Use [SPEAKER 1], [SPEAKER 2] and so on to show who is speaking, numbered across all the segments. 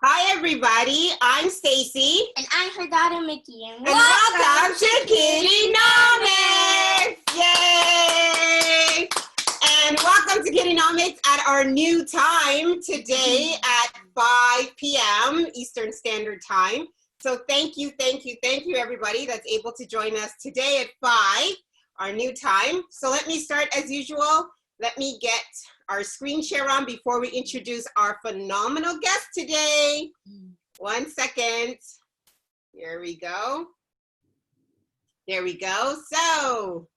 [SPEAKER 1] Hi everybody, I'm Stacy.
[SPEAKER 2] And I'm her daughter Mickey. And
[SPEAKER 1] welcome to KiddieNomics! Yay! And welcome to KiddieNomics at our new time today at 5 p.m. Eastern Standard Time. So thank you everybody that's able to join us today at 5, our new time. So let me start as usual. Let me get our screen share on before we introduce our phenomenal guest today. 1 second. Here we go. There we go. So,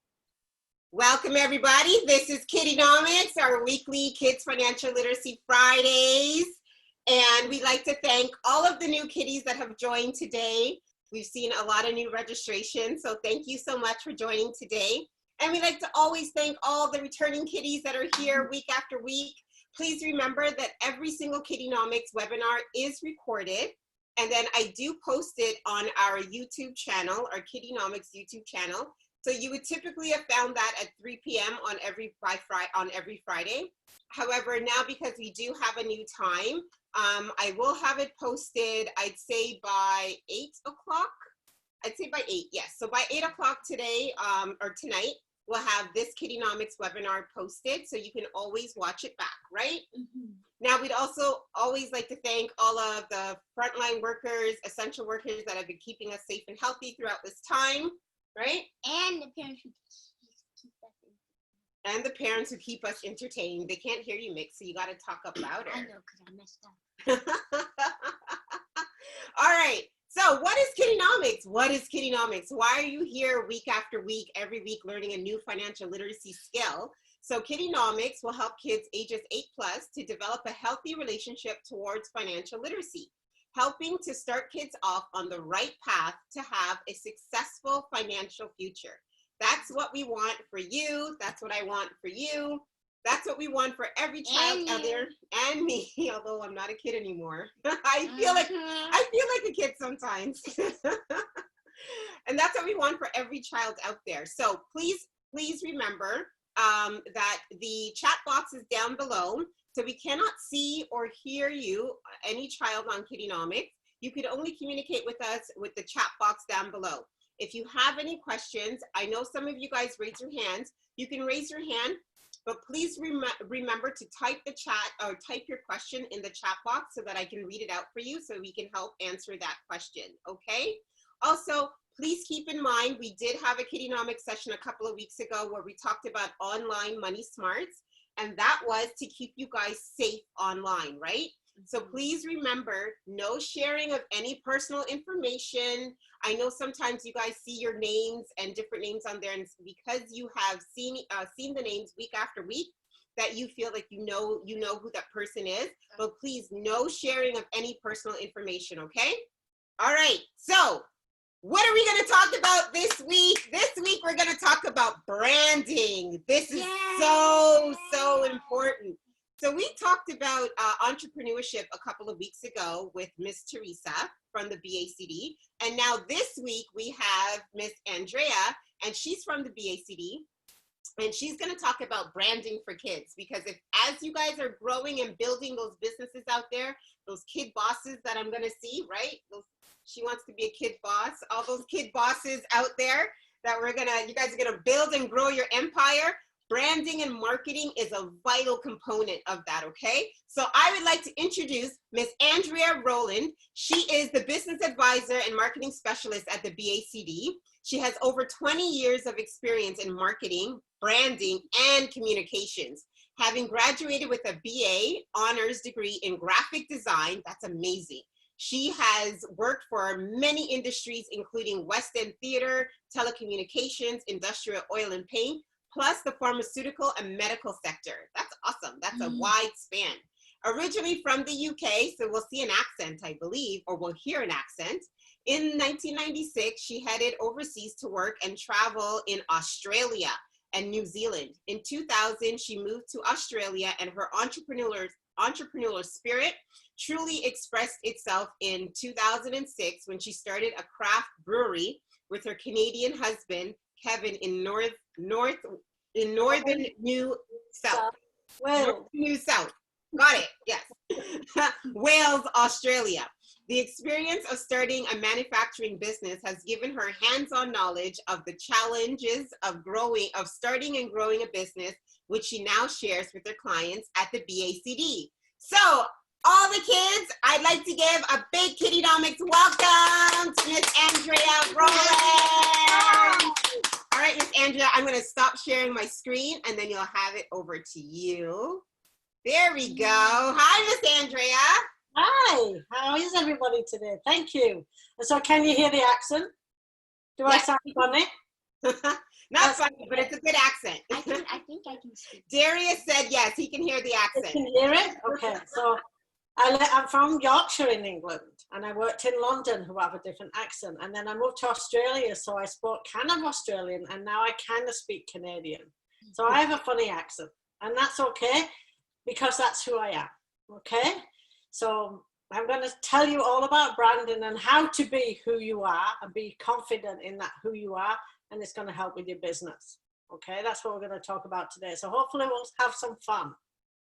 [SPEAKER 1] welcome everybody. This is KiddieNomics, our weekly Kids Financial Literacy Fridays. And we'd like to thank all of the new kiddies that have joined today. We've seen a lot of new registrations, so thank you so much for joining today. And we like to always thank all the returning kiddies that are here week after week. Please remember that every single KiddieNomics webinar is recorded. And then I do post it on our YouTube channel, our KiddieNomics YouTube channel. So you would typically have found that at 3 p.m. on every Friday. However, now because we do have a new time, I will have it posted, I'd say by 8 o'clock. I'd say by 8, yes. So by 8 o'clock today or tonight, we'll have this KiddieNomics webinar posted, so you can always watch it back, right? Now, we'd also always like to thank all of the frontline workers, essential workers that have been keeping us safe and healthy throughout this time, right?
[SPEAKER 2] And the parents who keep us entertained.
[SPEAKER 1] And the parents who keep us entertained. They can't hear you, Mick, so you got to talk up louder.
[SPEAKER 2] I know, because I messed up.
[SPEAKER 1] All right. So what is KiddieNomics? What is KiddieNomics? Why are you here week after week, every week, learning a new financial literacy skill? So KiddieNomics will help kids ages 8+ to develop a healthy relationship towards financial literacy, helping to start kids off on the right path to have a successful financial future. That's what we want for you. That's what I want for you. That's what we want for every child out there, and me, although I'm not a kid anymore. I feel like a kid sometimes. And that's what we want for every child out there. So please remember that the chat box is down below. So we cannot see or hear you, any child on KiddieNomics. You could only communicate with us with the chat box down below. If you have any questions, I know some of you guys raise your hands. You can raise your hand. But please remember to type the chat or type your question in the chat box so that I can read it out for you so we can help answer that question, okay? Also, please keep in mind, we did have a KiddieNomics session a couple of weeks ago where we talked about online money smarts, and that was to keep you guys safe online, right? So please remember, no sharing of any personal information. I know sometimes you guys see your names and different names on there, and because you have seen the names week after week, that you feel like you know who that person is. But please, no sharing of any personal information, okay? All right, so what are we going to talk about this week? This week we're going to talk about branding. This is so important. So we talked about entrepreneurship a couple of weeks ago with Miss Teresa from the BACD. And now this week we have Miss Andrea, and she's from the BACD. And she's going to talk about branding for kids, because as you guys are growing and building those businesses out there, those kid bosses that I'm going to see, right? She wants to be a kid boss. All those kid bosses out there that you guys are going to build and grow your empire. Branding and marketing is a vital component of that, okay? So I would like to introduce Miss Andrea Rowland. She is the business advisor and marketing specialist at the BACD. She has over 20 years of experience in marketing, branding, and communications. Having graduated with a BA honors degree in graphic design, that's amazing. She has worked for many industries, including West End theater, telecommunications, industrial oil and paint, plus the pharmaceutical and medical sector. That's awesome. That's a wide span. Originally from the UK, so we'll see an accent, I believe, or we'll hear an accent. In 1996, she headed overseas to work and travel in Australia and New Zealand. In 2000, she moved to Australia, and her entrepreneurial spirit truly expressed itself in 2006 when she started a craft brewery with her Canadian husband, Kevin, in northern New South. Northern New South. Got it, yes. Wales, Australia. The experience of starting a manufacturing business has given her hands-on knowledge of the challenges of starting and growing a business, which she now shares with her clients at the BACD. So, all the kids, I'd like to give a big KiddieNomics welcome to Miss Andrea Rowland. All right, Miss Andrea, I'm going to stop sharing my screen, and then you'll have it over to you. There we go. Hi, Miss Andrea.
[SPEAKER 3] Hi, how is everybody today? Thank you. So can you hear the accent? Do I sound funny?
[SPEAKER 1] Not funny, but it's a good accent.
[SPEAKER 2] I think I can speak.
[SPEAKER 1] Darius said yes, he can hear the accent.
[SPEAKER 3] You can hear it? Okay, so I'm from Yorkshire in England, and I worked in London, who have a different accent, and then I moved to Australia, so I spoke kind of Australian, and now I kind of speak Canadian. So I have a funny accent, and that's okay, because that's who I am, okay? So I'm going to tell you all about branding and how to be who you are and be confident in that who you are, and it's going to help with your business. Okay, that's what we're going to talk about today. So hopefully we'll have some fun.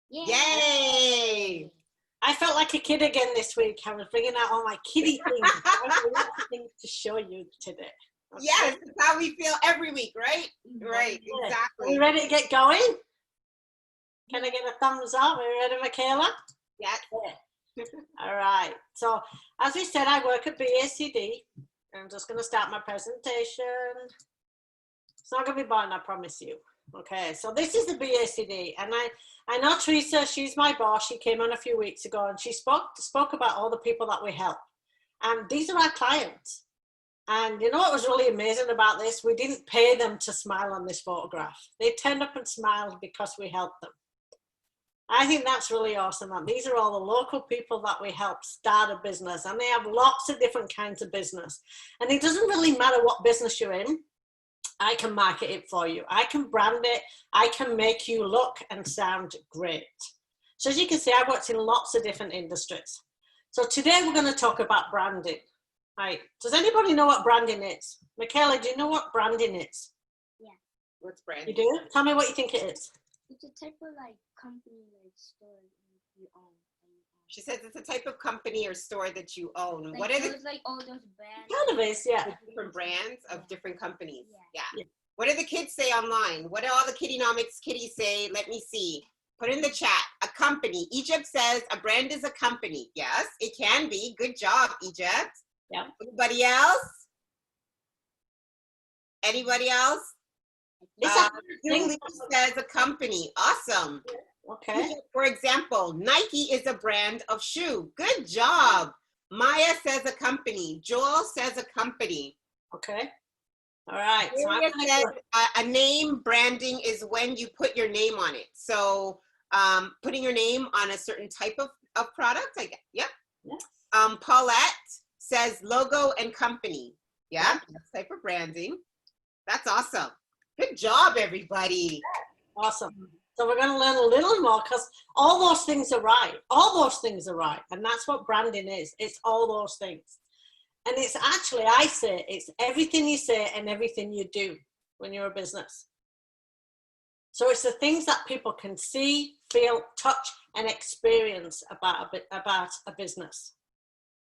[SPEAKER 1] Yay!
[SPEAKER 3] I felt like a kid again this week. I was bringing out all my kiddie things. I have lots of things to show you today. Okay?
[SPEAKER 1] Yes, that's how we feel every week, right? Right,
[SPEAKER 3] Yeah.
[SPEAKER 1] exactly.
[SPEAKER 3] Are we ready to get going? Can I get a thumbs up? Are you ready, Michaela?
[SPEAKER 1] Yes.
[SPEAKER 3] Yeah. All right. So, as we said, I work at BACD. I'm just going to start my presentation. It's not going to be boring, I promise you. Okay, so this is the BACD, and I know Teresa, she's my boss. She came on a few weeks ago, and she spoke about all the people that we help. And these are our clients. And you know what was really amazing about this? We didn't pay them to smile on this photograph. They turned up and smiled because we helped them. I think that's really awesome. And these are all the local people that we help start a business, and they have lots of different kinds of business. And it doesn't really matter what business you're in. I can market it for you. I can brand it. I can make you look and sound great. So as you can see, I've worked in lots of different industries. So today we're going to talk about branding. Right. Does anybody know what branding is? Michaela, do you know what branding is?
[SPEAKER 2] Yeah.
[SPEAKER 1] What's brand?
[SPEAKER 3] You do? Tell me what you think it is.
[SPEAKER 2] It's a type of like company like store you own.
[SPEAKER 1] She says it's a type of company or store that you own.
[SPEAKER 2] Like
[SPEAKER 1] What are the
[SPEAKER 2] like all those brands?
[SPEAKER 3] Kind of is, yeah.
[SPEAKER 1] different brands of different companies?
[SPEAKER 2] Yeah.
[SPEAKER 1] Yeah. What do the kids say online? What do all the KiddieNomics kiddies say? Let me see. Put in the chat. A company. Egypt says a brand is a company. Yes, it can be. Good job, Egypt.
[SPEAKER 3] Yeah.
[SPEAKER 1] Anybody else? Anybody else? Julie says a company. Awesome.
[SPEAKER 3] Okay.
[SPEAKER 1] For example, Nike is a brand of shoe. Good job. Maya says a company. Joel says a company.
[SPEAKER 3] Okay. All right. So
[SPEAKER 1] Maria says a name branding is when you put your name on it. So putting your name on a certain type of product. Yep.
[SPEAKER 3] Yeah.
[SPEAKER 1] Paulette says logo and company. Yeah, that's type of branding. That's awesome. Good job, everybody.
[SPEAKER 3] Awesome. So we're going to learn a little more because all those things are right. All those things are right. And that's what branding is. It's all those things. And it's actually, I say, it's everything you say and everything you do when you're a business. So it's the things that people can see, feel, touch, and experience about a business.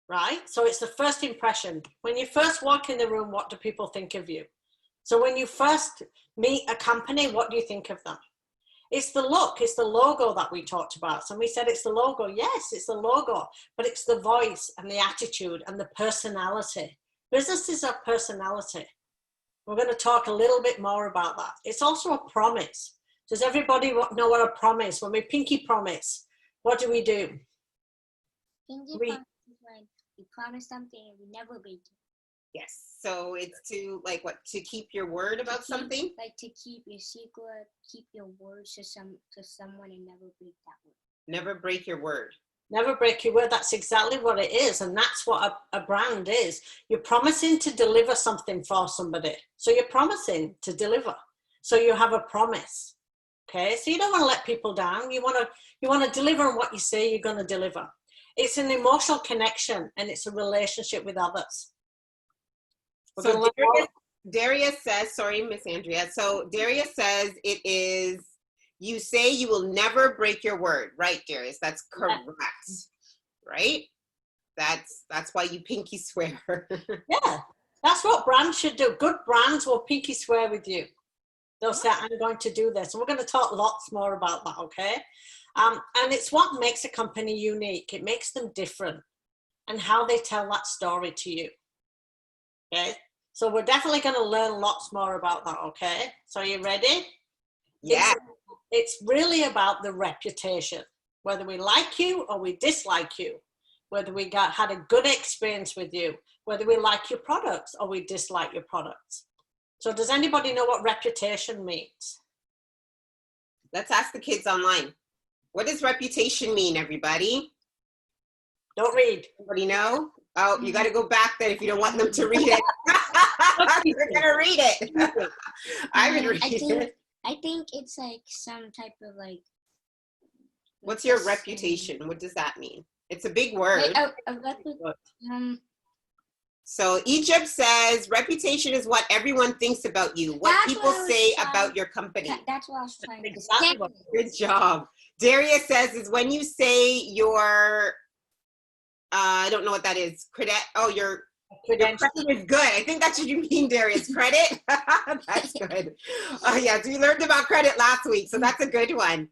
[SPEAKER 3] Right? So it's the first impression. When you first walk in the room, what do people think of you? So when you first meet a company, what do you think of them? It's the look, it's the logo that we talked about. So we said it's the logo. Yes, it's the logo, but it's the voice and the attitude and the personality. Businesses are personality. We're going to talk a little bit more about that. It's also a promise. Does everybody know what a promise? When we pinky promise, what do?
[SPEAKER 2] Pinky promise is when you promise something and we never break it.
[SPEAKER 1] Yes. So it's to like what? To keep your word about something?
[SPEAKER 2] Like to keep your secret, keep your words to someone and never break that word.
[SPEAKER 1] Never break your word.
[SPEAKER 3] Never break your word. That's exactly what it is. And that's what a brand is. You're promising to deliver something for somebody. So you're promising to deliver. So you have a promise. Okay. So you don't want to let people down. You want to deliver on what you say you're going to deliver. It's an emotional connection and it's a relationship with others.
[SPEAKER 1] So Darius says, sorry, Miss Andrea. So Darius says it is, you say you will never break your word. Right, Darius? That's correct. right? That's why you pinky swear.
[SPEAKER 3] Yeah, that's what brands should do. Good brands will pinky swear with you. They'll say, I'm going to do this. And we're going to talk lots more about that, okay? And it's what makes a company unique. It makes them different and how they tell that story to you, okay? So we're definitely going to learn lots more about that, okay? So are you ready?
[SPEAKER 1] Yeah.
[SPEAKER 3] It's really about the reputation, whether we like you or we dislike you, whether we had a good experience with you, whether we like your products or we dislike your products. So does anybody know what reputation means?
[SPEAKER 1] Let's ask the kids online. What does reputation mean, everybody?
[SPEAKER 3] Don't read.
[SPEAKER 1] Anybody know? Oh, you got to go back then if you don't want them to read it. They're going to read it. I would read it.
[SPEAKER 2] I think it's like some type of like.
[SPEAKER 1] What's your reputation? What does that mean? It's a big word. So Egypt says reputation is what everyone thinks about you, what people say about your company.
[SPEAKER 2] That's what I was trying to
[SPEAKER 3] say.
[SPEAKER 1] Good job. Darius says is when you say your, I don't know what that is. Your credit is good. I think that's what you mean, Darius. Credit? That's good. Yeah, so we learned about credit last week, so that's a good one.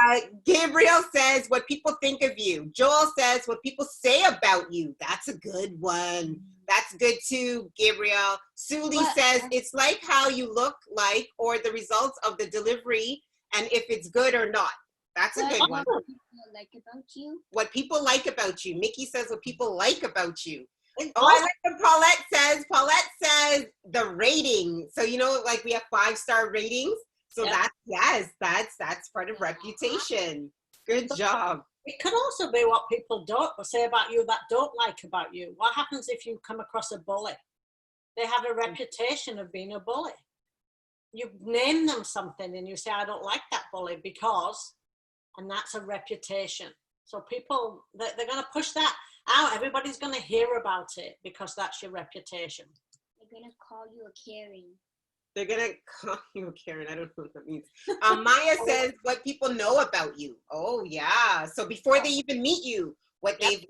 [SPEAKER 3] Yeah.
[SPEAKER 1] Gabriel says what people think of you. Joel says what people say about you. That's a good one. That's good too, Gabriel. Suli says it's like how you look like or the results of the delivery and if it's good or not. That's a good one.
[SPEAKER 2] What people like about you?
[SPEAKER 1] What people like about you. Mickey says what people like about you. Oh, I like what Paulette says the rating. So, you know, like we have 5-star ratings. So that's part of reputation. Good job.
[SPEAKER 3] It could also be what people don't say about you that don't like about you. What happens if you come across a bully? They have a reputation of being a bully. You name them something and you say, I don't like that bully because, and that's a reputation. So people, they're going to push that out. Everybody's going to hear about it because that's your reputation.
[SPEAKER 2] They're going to call you a Karen.
[SPEAKER 1] They're going to call you a Karen. I don't know what that means. Maya says what people know about you. Oh, yeah. So before they even meet you, what they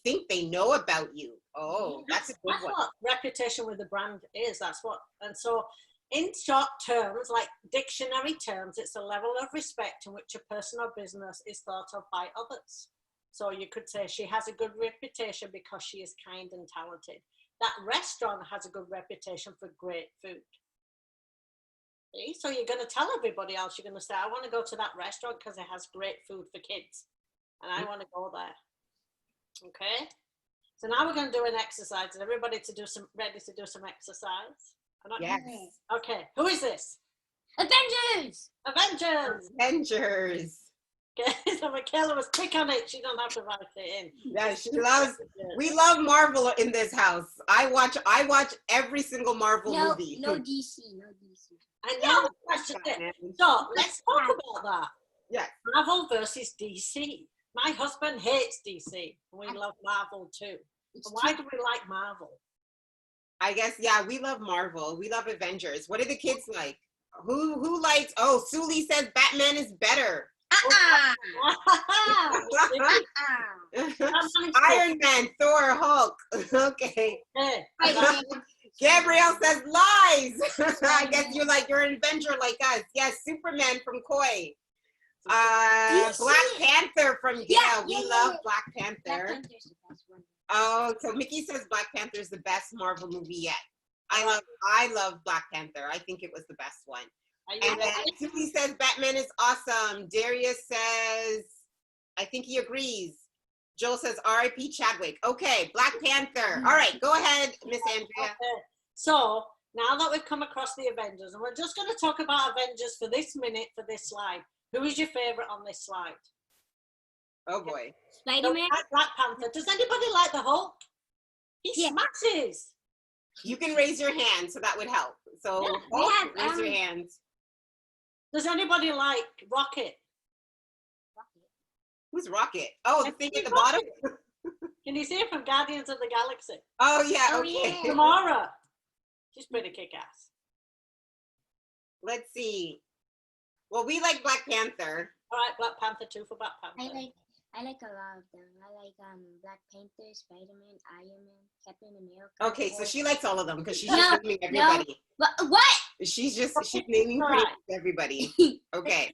[SPEAKER 1] think they know about you. Oh, that's a good one.
[SPEAKER 3] That's what reputation with the brand is. That's what, and so in short terms, like dictionary terms, it's a level of respect in which a person or business is thought of by others. So you could say she has a good reputation because she is kind and talented. That restaurant has a good reputation for great food. See? So you're going to tell everybody else, you're going to say, I want to go to that restaurant because it has great food for kids. And I want to go there. Okay? So now we're going to do an exercise. Is everybody ready to do some exercise?
[SPEAKER 1] Yes.
[SPEAKER 3] Okay. Who is this?
[SPEAKER 2] Avengers!
[SPEAKER 1] Avengers.
[SPEAKER 3] Okay, so Michaela was quick on it. She don't have to write it in.
[SPEAKER 1] Yeah, we love Marvel in this house. I watch every single Marvel movie.
[SPEAKER 2] No DC.
[SPEAKER 3] I know. So let's talk about that.
[SPEAKER 1] Yeah.
[SPEAKER 3] Marvel versus DC. My husband hates DC. We love Marvel too. So why do we like Marvel?
[SPEAKER 1] I guess, yeah, we love Marvel. We love Avengers. What do the kids like? Who likes, Suli says Batman is better. Iron Man, Thor, Hulk. Okay. Gabrielle says lies. I guess you're an Avenger like us. Yes, Superman from Koi. Black Panther from Gail. We love Black Panther. Oh, so Mickey says Black Panther is the best Marvel movie yet. I love Black Panther. I think it was the best one. And then Julie says Batman is awesome. Darius says, I think he agrees. Joel says R.I.P. Chadwick. Okay, Black Panther. All right, go ahead, Miss Andrea.
[SPEAKER 3] Okay. So now that we've come across the Avengers, and we're just going to talk about Avengers for this minute, for this slide. Who is your favorite on this slide?
[SPEAKER 1] Oh boy.
[SPEAKER 2] Spider-Man.
[SPEAKER 3] So, Black Panther. Does anybody like the Hulk? He smashes.
[SPEAKER 1] You can raise your hand, so that would help. So raise your hands.
[SPEAKER 3] Does anybody like Rocket?
[SPEAKER 1] Who's Rocket? Oh, the thing at the bottom?
[SPEAKER 3] Can you see it from Guardians of the Galaxy?
[SPEAKER 1] Oh, yeah, okay.
[SPEAKER 2] Yeah.
[SPEAKER 3] Gamora. She's pretty kick-ass.
[SPEAKER 1] Let's see. Well, we like Black Panther.
[SPEAKER 3] All right, Black Panther, 2 for Black Panther.
[SPEAKER 2] I like a lot of them. I like Black Panther, Spider-Man, Iron Man, Captain America.
[SPEAKER 1] Okay, so she likes all of them because she's
[SPEAKER 2] No,
[SPEAKER 1] just naming everybody.
[SPEAKER 2] But what?
[SPEAKER 1] She's naming
[SPEAKER 3] All
[SPEAKER 1] pretty
[SPEAKER 3] right.
[SPEAKER 1] much everybody. Okay.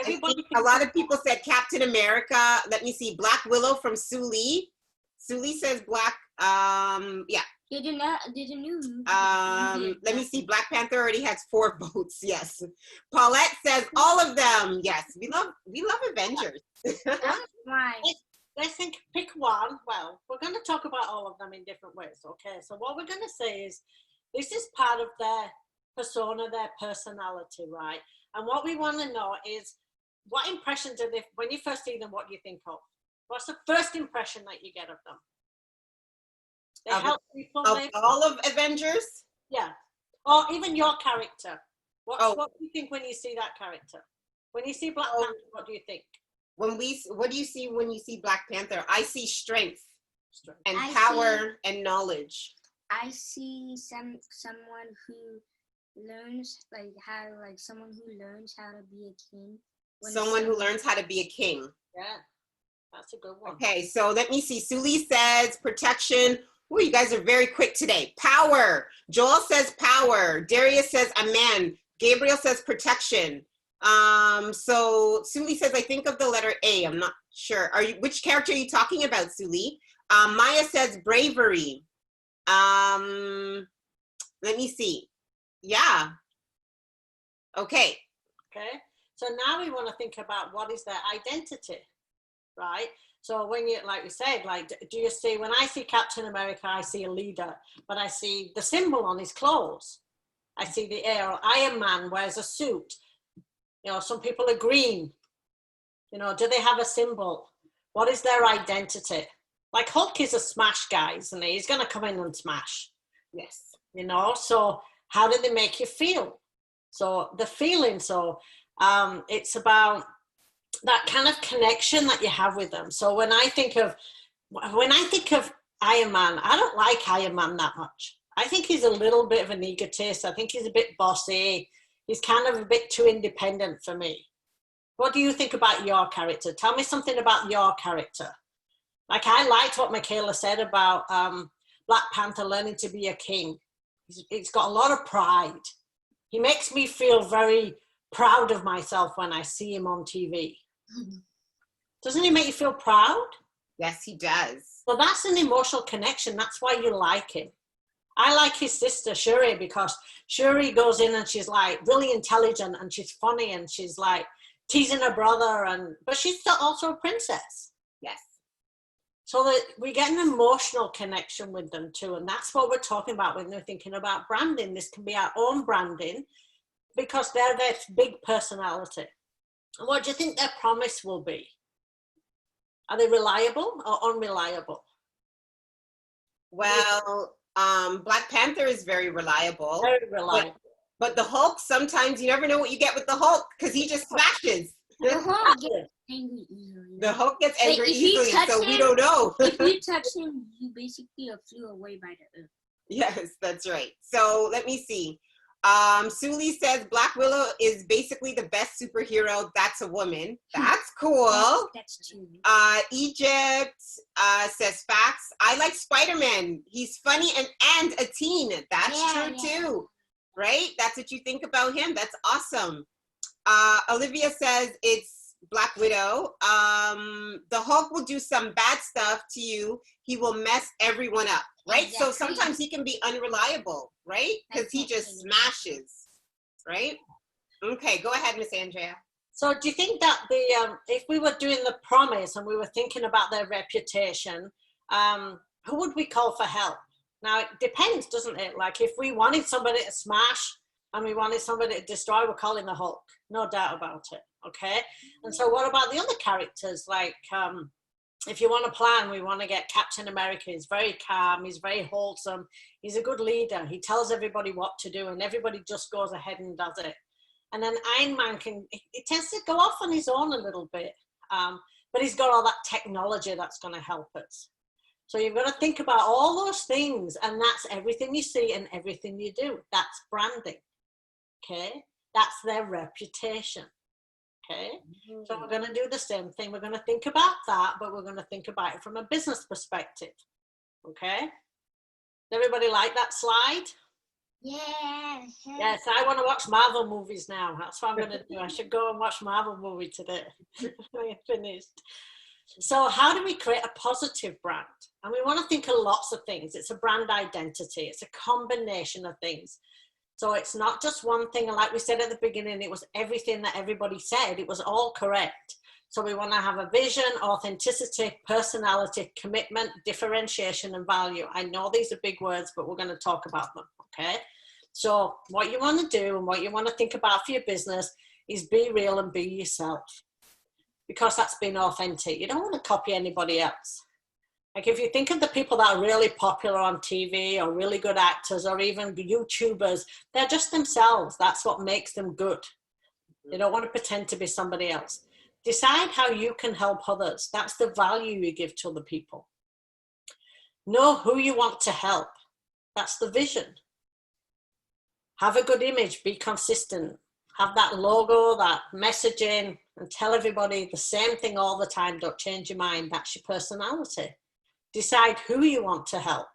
[SPEAKER 3] Everybody
[SPEAKER 1] A lot of people said Captain America. Let me see. Black Willow from Sue Lee. Sue Lee says Black. Yeah.
[SPEAKER 2] Did you know?
[SPEAKER 1] Let me see. Black Panther already has 4 votes. Yes. Paulette says all of them. Yes. We love Avengers.
[SPEAKER 2] Why?
[SPEAKER 3] Let's think, pick one. Well, we're going to talk about all of them in different ways. Okay. So what we're going to say is this is part of their persona, their personality, right? And what we want to know is what impression do they, when you first see them, what do you think of? What's the first impression that you get of them? They help people.
[SPEAKER 1] Of all of Avengers?
[SPEAKER 3] Yeah. Or even your character. What do you think when you see that character? When you see Black Panther, what do you think? What do you see when you see Black Panther? I see strength and power and knowledge.
[SPEAKER 2] I see someone who learns someone who learns how to be a king.
[SPEAKER 1] Someone who learns how to be a king.
[SPEAKER 3] Yeah, that's a good one. Okay,
[SPEAKER 1] so let me see. Suli says protection. Oh, you guys are very quick today. Power. Joel says power. Darius says a man. Gabriel says protection. So Suli says, I think of the letter A. I'm not sure. Which character are you talking about, Suli? Maya says bravery. Let me see. Yeah. Okay.
[SPEAKER 3] Okay. So now we want to think about what is their identity, right? So when you, like we said, like, do you see, when I see Captain America, I see a leader, but I see the symbol on his clothes. I see the Iron Man wears a suit. You know, some people are green. You know, do they have a symbol? What is their identity? Like Hulk is a smash guy, isn't he? He's going to come in and smash.
[SPEAKER 1] Yes.
[SPEAKER 3] You know, so how do they make you feel? So the feeling, it's about that kind of connection that you have with them. So when I think of Iron Man, I don't like Iron Man that much. I think he's a little bit of an egotist. I think he's a bit bossy. He's kind of a bit too independent for me. What do you think about your character? Tell me something about your character. Like, I liked what Michaela said about Black Panther learning to be a king. He's got a lot of pride. He makes me feel very proud of myself when I see him on TV. Doesn't he make you feel proud?
[SPEAKER 1] Yes, he does.
[SPEAKER 3] Well, that's an emotional connection. That's why you like him. I like his sister, Shuri, because Shuri goes in and she's like really intelligent and she's funny and she's like teasing her brother, but she's still also a princess.
[SPEAKER 1] Yes.
[SPEAKER 3] So that we get an emotional connection with them too. And that's what we're talking about when we're thinking about branding. This can be our own branding because they're their big personality. And what do you think their promise will be? Are they reliable or unreliable?
[SPEAKER 1] Well, Black Panther is very reliable.
[SPEAKER 3] Very reliable.
[SPEAKER 1] But the Hulk, sometimes you never know what you get with the Hulk because he just smashes.
[SPEAKER 2] The Hulk gets angry easily.
[SPEAKER 1] The Hulk gets angry easily, so we don't know.
[SPEAKER 2] If you touch him, you basically flew away by the earth.
[SPEAKER 1] Yes, that's right. So let me see. Suli says Black Willow is basically the best superhero. That's a woman. That's cool.
[SPEAKER 2] That's true.
[SPEAKER 1] Egypt says facts. I like Spider-Man. He's funny and a teen. That's true too. Right? That's what you think about him. That's awesome. Olivia says it's Black Widow. The Hulk will do some bad stuff to you. He will mess everyone up, right? Exactly. So sometimes he can be unreliable, right? Because he just smashes, right? Okay, go ahead, Miss Andrea.
[SPEAKER 3] So do you think that if we were doing the promise and we were thinking about their reputation, who would we call for help? Now, it depends, doesn't it? Like, if we wanted somebody to smash and we wanted somebody to destroy, we're calling the Hulk. No doubt about it, okay? And so what about the other characters? Like, if you want to plan, we want to get Captain America. He's very calm. He's very wholesome. He's a good leader. He tells everybody what to do, and everybody just goes ahead and does it. And then Iron Man he tends to go off on his own a little bit, but he's got all that technology that's going to help us. So you've got to think about all those things, and that's everything you see and everything you do. That's branding, okay? That's their reputation, Okay, so we're going to do the same thing. We're going to think about that, but we're going to think about it from a business perspective. Okay, everybody like that slide?
[SPEAKER 2] Yeah.
[SPEAKER 3] Yes, I want to watch Marvel movies now. That's what I'm going to do. I should go and watch Marvel movie today. I finished. So how do we create a positive brand? And we want to think of lots of things. It's a brand identity. It's a combination of things. So it's not just one thing. And like we said at the beginning, it was everything that everybody said. It was all correct. So we want to have a vision, authenticity, personality, commitment, differentiation, and value. I know these are big words, but we're going to talk about them, okay? So what you want to do and what you want to think about for your business is be real and be yourself, because that's being authentic. You don't want to copy anybody else. Like if you think of the people that are really popular on TV or really good actors or even YouTubers, they're just themselves. That's what makes them good. They don't want to pretend to be somebody else. Decide how you can help others. That's the value you give to other people. Know who you want to help. That's the vision. Have a good image, be consistent. Have that logo, that messaging, and tell everybody the same thing all the time. Don't change your mind. That's your personality. Decide who you want to help.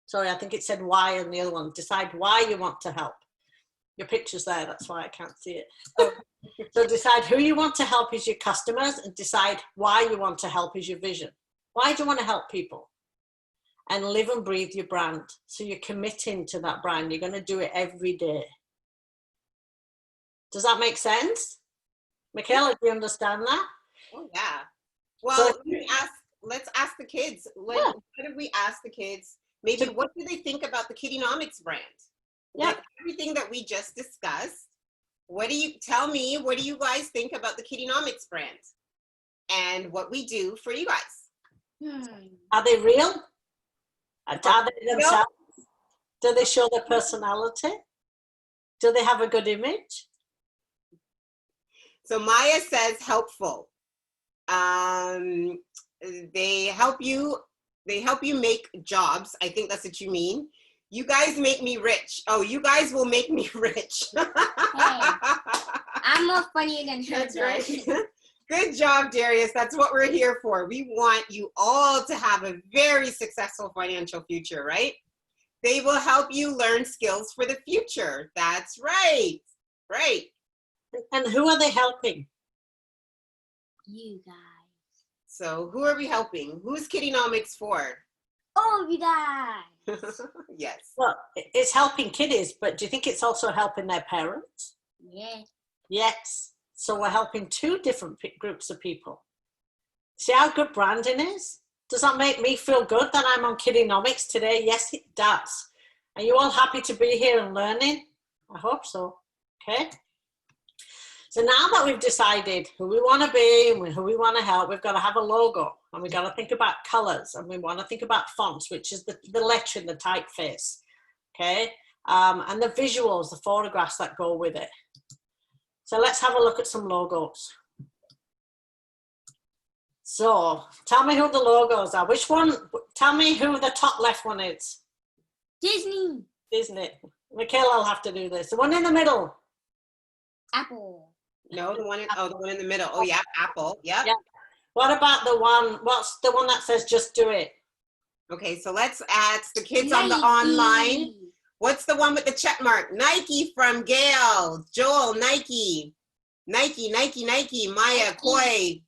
[SPEAKER 3] Sorry, I think it said why on the other one. Decide why you want to help. Your picture's there, that's why I can't see it. So decide who you want to help is your customers, and decide why you want to help is your vision. Why do you want to help people? And live and breathe your brand. So you're committing to that brand. You're going to do it every day. Does that make sense? Michaela, do you understand that?
[SPEAKER 1] Oh, yeah. Well,
[SPEAKER 3] So,
[SPEAKER 1] let's ask the kids. Like,
[SPEAKER 3] yeah.
[SPEAKER 1] what if we ask the kids, maybe what do they think about the KiddieNomics brand?
[SPEAKER 3] Yeah.
[SPEAKER 1] Like everything that we just discussed, what do you guys think about the KiddieNomics brand and what we do for you guys?
[SPEAKER 3] Are they real? Are they themselves? Do they show their personality? Do they have a good image?
[SPEAKER 1] So Maya says helpful. They help you make jobs. I think that's what you mean. You guys make me rich. Oh, you guys will make me rich.
[SPEAKER 2] Hey, I'm more funnier than her.
[SPEAKER 1] That's right. Good job, Darius. That's what we're here for. We want you all to have a very successful financial future, right? They will help you learn skills for the future. That's right. Right.
[SPEAKER 3] And who are they helping?
[SPEAKER 2] You guys.
[SPEAKER 1] So who are we helping? Who's KiddieNomics for?
[SPEAKER 2] Oh, you guys.
[SPEAKER 1] Yes.
[SPEAKER 3] Well, it's helping kiddies, but do you think it's also helping their parents?
[SPEAKER 2] Yeah.
[SPEAKER 3] Yes. So we're helping two different groups of people. See how good branding is? Does that make me feel good that I'm on KiddieNomics today? Yes, it does. Are you all happy to be here and learning? I hope so. Okay. So now that we've decided who we want to be and who we want to help, we've got to have a logo, and we've got to think about colors, and we want to think about fonts, which is the lettering, the typeface, okay? And the visuals, the photographs that go with it. So let's have a look at some logos. So tell me who the logos are. Which one? Tell me who the top left one is.
[SPEAKER 2] Disney.
[SPEAKER 3] Disney. Michaela will have to do this. The one in the middle.
[SPEAKER 2] Apple.
[SPEAKER 1] No, the one in the middle. Oh yeah, Apple. Yep.
[SPEAKER 3] Yeah. What about the one? What's the one that says "Just do it"?
[SPEAKER 1] Okay, so let's ask the kids on the online. What's the one with the check mark? Nike from Gail, Joel, Nike, Maya, Koi,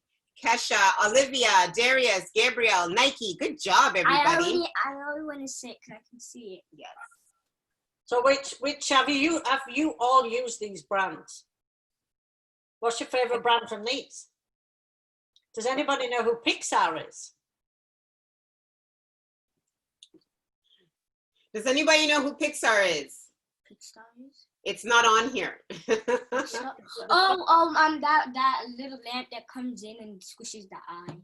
[SPEAKER 1] Kesha, Olivia, Darius, Gabriel, Nike. Good job, everybody.
[SPEAKER 2] I already want to say it because I can see it.
[SPEAKER 1] Yes.
[SPEAKER 3] So which have you all used these brands? What's your favorite brand from these? Does anybody know who Pixar is?
[SPEAKER 1] Does anybody know who Pixar is?
[SPEAKER 2] Pixar is?
[SPEAKER 1] It's not on here.
[SPEAKER 2] That little lamp that comes in and squishes the eye.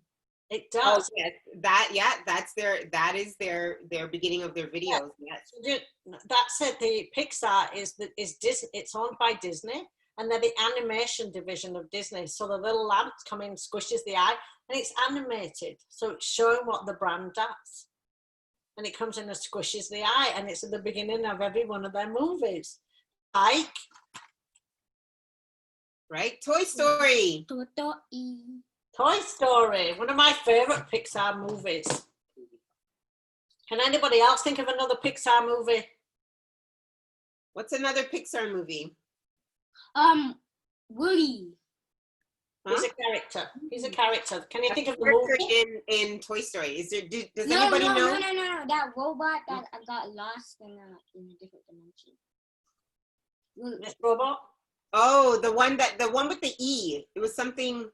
[SPEAKER 3] It does.
[SPEAKER 1] Oh, yes. That is their beginning of their videos. Yes.
[SPEAKER 3] That's it. The Pixar is Disney. It's owned by Disney, and they're the animation division of Disney. So the little lamp comes in, squishes the eye, and it's animated. So it's showing what the brand does. And it comes in and squishes the eye, and it's at the beginning of every one of their movies. Like,
[SPEAKER 1] Right? Toy Story.
[SPEAKER 3] Toy Story, one of my favorite Pixar movies. Can anybody else think of another Pixar movie?
[SPEAKER 1] What's another Pixar movie?
[SPEAKER 2] Woody.
[SPEAKER 3] He's a character. He's a character. Can you think of the
[SPEAKER 1] Character
[SPEAKER 3] movie?
[SPEAKER 1] in Toy Story. Is there? Does
[SPEAKER 2] No,
[SPEAKER 1] anybody know?
[SPEAKER 2] no. That robot that got lost in a different dimension.
[SPEAKER 3] This robot?
[SPEAKER 1] Oh, the one with the E. It was something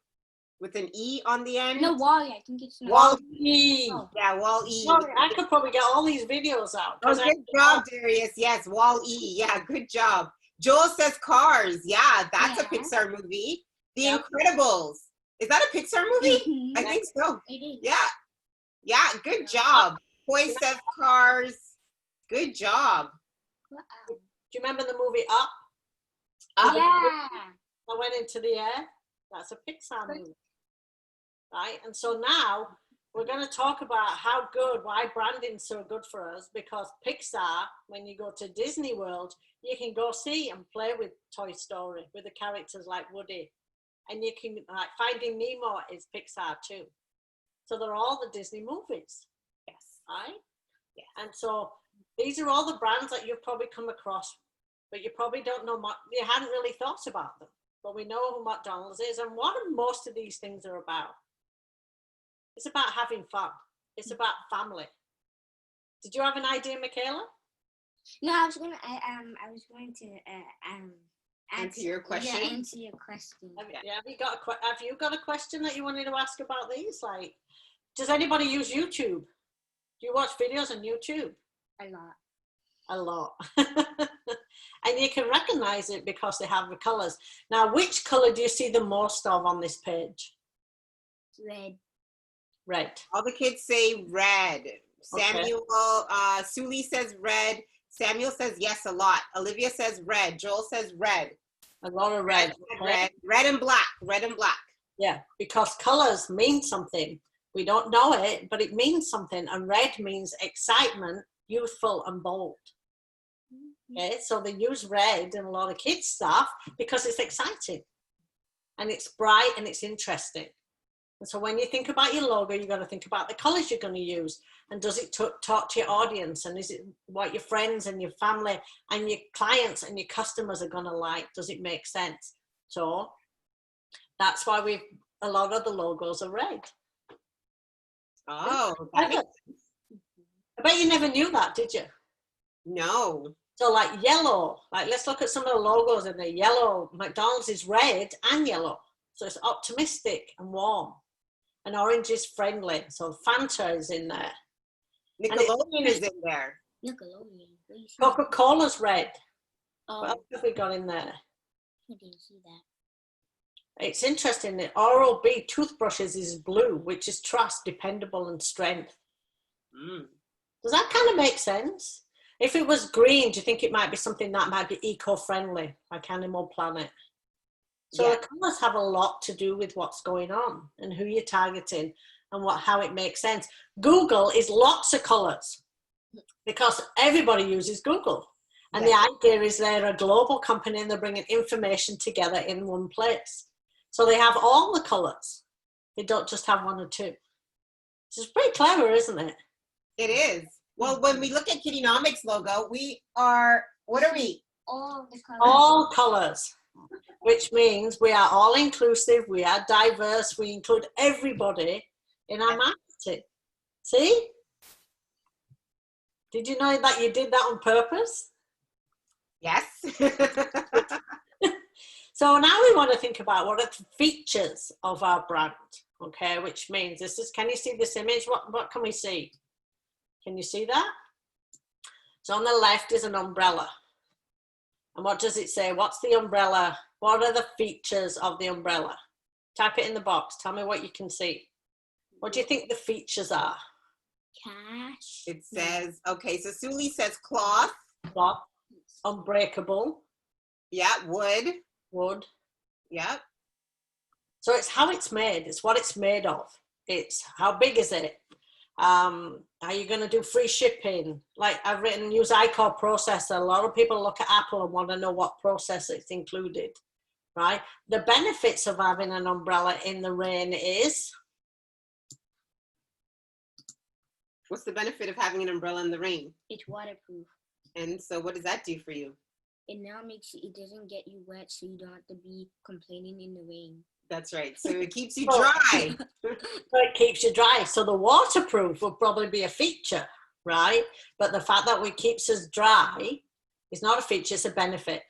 [SPEAKER 1] with an E on the end.
[SPEAKER 2] No, Wally. I think it's
[SPEAKER 3] Wall-E.
[SPEAKER 2] Oh.
[SPEAKER 1] Yeah, Wall-E.
[SPEAKER 3] Sorry, I could probably get all these videos out.
[SPEAKER 1] Oh, good job, Darius. Yes, Wall-E. Yeah, good job. Joel says Cars. Yeah, that's a Pixar movie. The Incredibles. Is that a Pixar movie? I think so.
[SPEAKER 2] It is.
[SPEAKER 1] Yeah. Yeah, good job. Boy says Cars. Good job.
[SPEAKER 3] Do you remember the movie Up?
[SPEAKER 1] Up.
[SPEAKER 2] Yeah.
[SPEAKER 3] I went into the air. That's a Pixar movie. Right? And so now we're going to talk about why branding's so good for us, because Pixar, when you go to Disney World, you can go see and play with Toy Story, with the characters like Woody. And you can, like, Finding Nemo is Pixar too. So they're all the Disney movies.
[SPEAKER 1] Yes.
[SPEAKER 3] Right?
[SPEAKER 1] Yes.
[SPEAKER 3] And so these are all the brands that you've probably come across, but you probably don't know, you hadn't really thought about them. But we know who McDonald's is, and what most of these things are about. It's about having fun. It's about family. Did you have an idea, Michaela?
[SPEAKER 2] No, I was going to
[SPEAKER 1] Answer your question.
[SPEAKER 2] Yeah, answer your question.
[SPEAKER 3] Have you got a question that you wanted to ask about these? Like, does anybody use YouTube? Do you watch videos on YouTube?
[SPEAKER 2] A lot.
[SPEAKER 3] A lot. And you can recognize it because they have the colors. Now, which color do you see the most of on this page?
[SPEAKER 2] Red.
[SPEAKER 3] Red.
[SPEAKER 1] All the kids say red. Samuel, Suli says red. Samuel says yes a lot. Olivia says red. Joel says red.
[SPEAKER 3] A lot of red.
[SPEAKER 1] Red and black. Red and black.
[SPEAKER 3] Yeah, because colors mean something. We don't know it, but it means something. And red means excitement, youthful and bold. Okay, so they use red in a lot of kids' stuff because it's exciting. And it's bright and it's interesting. And so when you think about your logo, you're going to think about the colors you're going to use. And does it talk to your audience? And is it what your friends and your family and your clients and your customers are going to like? Does it make sense? So that's why a lot of the logos are red.
[SPEAKER 1] Oh,
[SPEAKER 3] I bet you never knew that, did you?
[SPEAKER 1] No.
[SPEAKER 3] So like yellow, like let's look at some of the logos in there. Yellow, McDonald's is red and yellow. So it's optimistic and warm. And orange is friendly. So Fanta is in there.
[SPEAKER 1] Nickelodeon is in there.
[SPEAKER 2] Nickelodeon.
[SPEAKER 3] Coca-Cola's red.
[SPEAKER 2] Oh,
[SPEAKER 3] What else have we got in there?
[SPEAKER 2] I didn't see that.
[SPEAKER 3] It's interesting that Oral-B toothbrushes is blue, which is trust, dependable, and strength. Does that kind of make sense? If it was green, do you think it might be something that might be eco-friendly, like Animal Planet? So the colours have a lot to do with what's going on and who you're targeting and how it makes sense. Google is lots of colours because everybody uses Google. And the idea is they're a global company and they're bringing information together in one place. So they have all the colours. They don't just have one or two. It's pretty clever, isn't it?
[SPEAKER 1] It is. Well, when we look at KiddieNomics logo, we are, what are we?
[SPEAKER 2] All the colors.
[SPEAKER 3] All colours, which means we are all inclusive, we are diverse, we include everybody in our marketing. See? Did you know that you did that on purpose?
[SPEAKER 1] Yes.
[SPEAKER 3] So now we want to think about what are the features of our brand, okay? Which means can you see this image? What can we see? Can you see that? So on the left is an umbrella. And what does it say? What's the umbrella? What are the features of the umbrella? Type it in the box. Tell me what you can see. What do you think the features are?
[SPEAKER 2] Cash.
[SPEAKER 1] It says, okay, so Suli says cloth.
[SPEAKER 3] Cloth. Unbreakable.
[SPEAKER 1] Yeah, wood.
[SPEAKER 3] Wood.
[SPEAKER 1] Yep.
[SPEAKER 3] So it's how it's made. It's what it's made of. It's how big is it? Are you going to do free shipping? Like I've written, use iCore processor. A lot of people look at Apple and want to know what processor it's included. right? The benefits of having an umbrella in the rain is?
[SPEAKER 1] What's the benefit of having an umbrella in the rain?
[SPEAKER 2] It's waterproof.
[SPEAKER 1] And so what does that do for you?
[SPEAKER 2] It now makes it doesn't get you wet, so you don't have to be complaining in the rain.
[SPEAKER 1] That's right. So it keeps you dry.
[SPEAKER 3] So it keeps you dry. So the waterproof will probably be a feature, right? But the fact that it keeps us dry is not a feature, it's a benefit.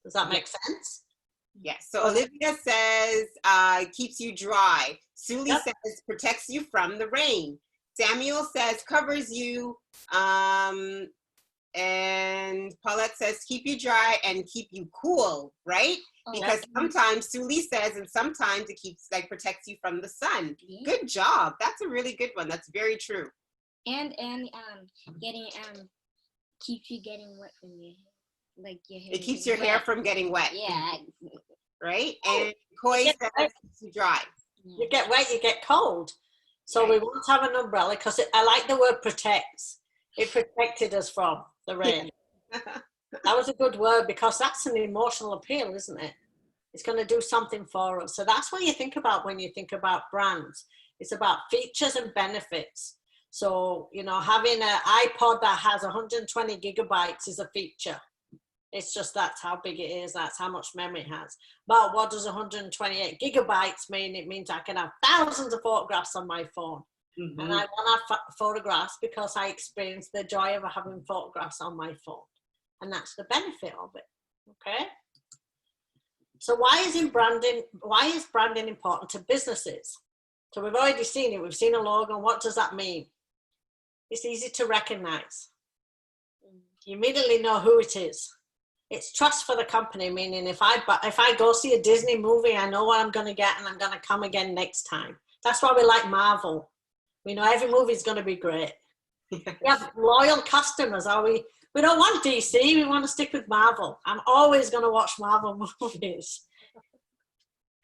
[SPEAKER 3] Does that make sense?
[SPEAKER 1] Yes. So Olivia says keeps you dry. Suli says protects you from the rain. Samuel says covers you. And Paulette says keep you dry and keep you cool, right? Because sometimes Suli says, and sometimes it keeps protects you from the sun. Yeah. Good job. That's a really good one. That's very true.
[SPEAKER 2] And getting keeps you getting wet from your hair, your hair.
[SPEAKER 1] It keeps your hair from getting wet.
[SPEAKER 2] Yeah.
[SPEAKER 1] Right? And Koi says keeps you dry.
[SPEAKER 3] You get wet, you get cold. So we want to have an umbrella because I like the word protects. It protected us from the rain. That was a good word because that's an emotional appeal, isn't it? It's going to do something for us. So that's what you think about when you think about brands. It's about features and benefits. So, having an iPod that has 120 gigabytes is a feature. It's just that's how big it is. That's how much memory it has. But what does 128 gigabytes mean? It means I can have thousands of photographs on my phone. Mm-hmm. And I want to have photographs because I experience the joy of having photographs on my phone. And that's the benefit of it. Okay? So why is branding important to businesses? So we've already seen it. We've seen a logo. What does that mean? It's easy to recognize. You immediately know who it is. It's trust for the company, meaning if I go see a Disney movie, I know what I'm going to get and I'm going to come again next time. That's why we like Marvel. We know every movie is going to be great. We have loyal customers. We don't want DC. We want to stick with Marvel. I'm always going to watch Marvel movies.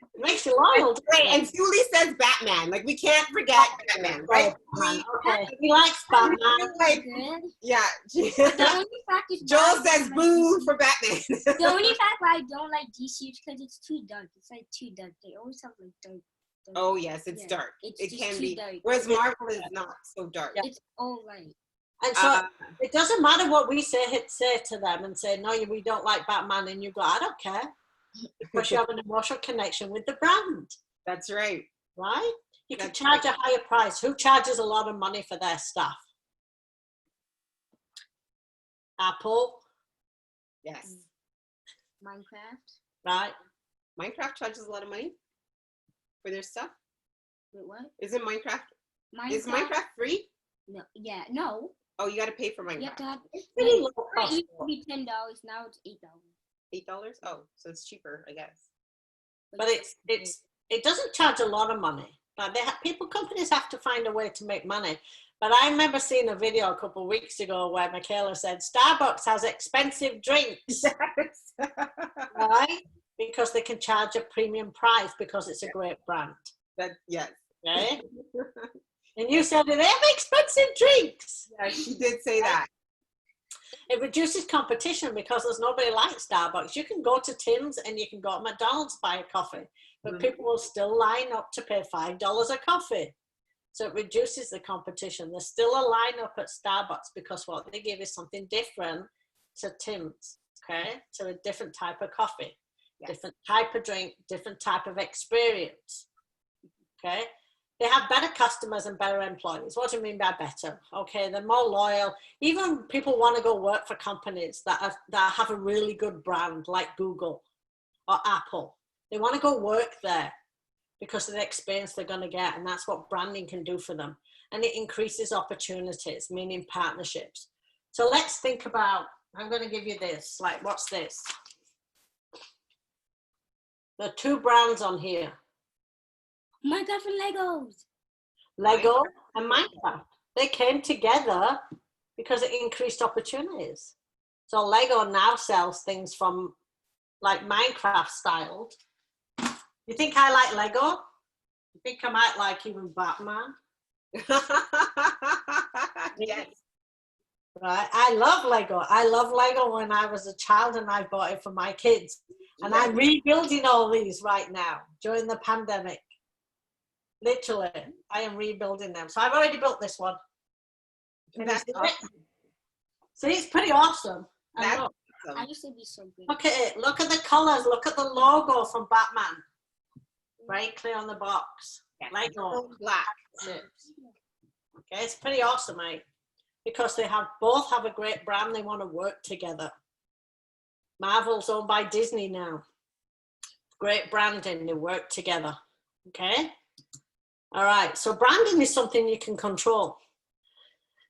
[SPEAKER 3] It makes you loyal.
[SPEAKER 1] Right, and Julie says Batman. We can't forget Batman, right?
[SPEAKER 3] Okay. He likes Batman.
[SPEAKER 1] Yeah.
[SPEAKER 2] The only fact is
[SPEAKER 1] Joel says boo for Batman.
[SPEAKER 2] The only fact why I don't like DC is because it's too dark. It's too dark. They always have dark.
[SPEAKER 1] Oh yes, it's dark.
[SPEAKER 2] It
[SPEAKER 1] can be.
[SPEAKER 2] Dark.
[SPEAKER 1] Whereas Marvel is not so dark.
[SPEAKER 2] It's all right.
[SPEAKER 3] And so it doesn't matter what we say to them and say, no, we don't like Batman, and you go, I don't care. Because you have an emotional connection with the brand.
[SPEAKER 1] That's right.
[SPEAKER 3] Right? You can charge a higher price. Who charges a lot of money for their stuff? Apple.
[SPEAKER 1] Yes.
[SPEAKER 2] Minecraft.
[SPEAKER 3] Right.
[SPEAKER 1] Minecraft charges a lot of money for their stuff.
[SPEAKER 2] Wait, what?
[SPEAKER 1] Isn't Minecraft? Is Minecraft free?
[SPEAKER 2] No. Yeah. No.
[SPEAKER 1] Oh, you got to pay for Minecraft.
[SPEAKER 2] You have to have,
[SPEAKER 3] it's pretty low cost.
[SPEAKER 2] It used to be $10. Now it's $8.
[SPEAKER 1] $8? Oh, so it's cheaper, I guess.
[SPEAKER 3] But it doesn't charge a lot of money. Companies have to find a way to make money. But I remember seeing a video a couple of weeks ago where Michaela said Starbucks has expensive drinks. Right? Because they can charge a premium price because it's a great brand.
[SPEAKER 1] Yes.
[SPEAKER 3] Okay? And you said they have expensive drinks.
[SPEAKER 1] Yeah, she did say that.
[SPEAKER 3] It reduces competition because there's nobody like Starbucks. You can go to Tim's and you can go to McDonald's to buy a coffee, but people will still line up to pay $5 a coffee. So it reduces the competition. There's still a line up at Starbucks because what they give is something different to Tim's, okay? So a different type of coffee, different type of drink, different type of experience, okay? They have better customers and better employees. What do you mean by better? Okay, they're more loyal. Even people want to go work for companies that have a really good brand like Google or Apple. They want to go work there because of the experience they're going to get, and that's what branding can do for them. And it increases opportunities, meaning partnerships. So let's think about, I'm going to give you this, what's this? There are two brands on here.
[SPEAKER 2] Minecraft and Legos.
[SPEAKER 3] Lego and Minecraft. They came together because it increased opportunities. So Lego now sells things from Minecraft styled. You think I like Lego? You think I might like even Batman?
[SPEAKER 1] Yes.
[SPEAKER 3] Right. I love Lego. I love Lego when I was a child and I bought it for my kids. And I'm rebuilding all these right now during the pandemic. Literally, I am rebuilding them. So I've already built this one.
[SPEAKER 1] That's awesome.
[SPEAKER 3] See, it's pretty awesome.
[SPEAKER 1] That's
[SPEAKER 3] Look,
[SPEAKER 1] awesome.
[SPEAKER 2] I used to be so good.
[SPEAKER 3] look at it. Look at the colors. Look at the logo from Batman. Right clear on the box.
[SPEAKER 1] Yeah,
[SPEAKER 3] Like
[SPEAKER 1] black.
[SPEAKER 3] Okay, it's pretty awesome, eh? Because they both have a great brand. They want to work together. Marvel's owned by Disney now. Great branding. They work together. Okay. All right. So branding is something you can control.